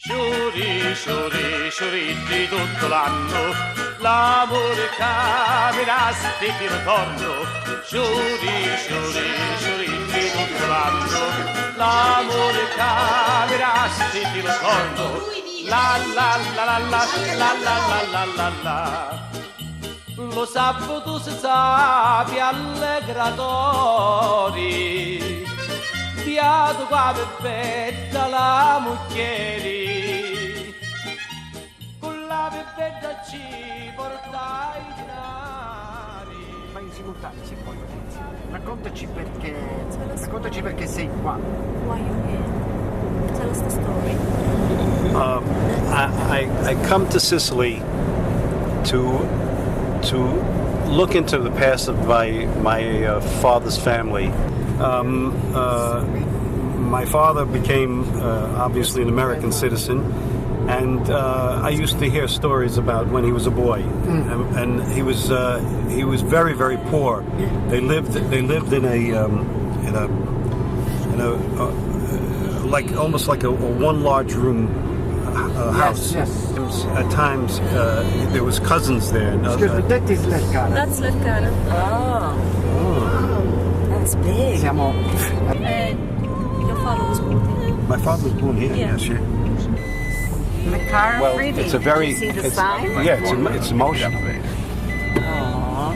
Sciuri, sciuri, sciuritti tutto l'anno, l'amore capirà se ti ritorno. Sciuri, sciuri, sciuritti tutto l'anno, l'amore capirà se ti ritorno. La la la la la la la la la la. Lo sabato si sapi allegratori, piato qua per bella la mucchieri, con la bebetta ci portai i denari. Ma in simultaneo si può raccontaci perché sei qua. Why you here? Tell us the story. I come to Sicily to look into the past of my father's family. My father became obviously an American citizen, and I used to hear stories about when he was a boy, and he was very, very poor. They lived in a like almost like a one large room house. Yes. At times there was cousins there. Excuse me, that is Lefkana. That's Lefkana. Oh. That's big. Siamo... Your father was born here. My father was born here. Yeah. Yes, yeah. The car Well, pretty. it's a very You see the it's, sign? yeah, it's emotional. Aww.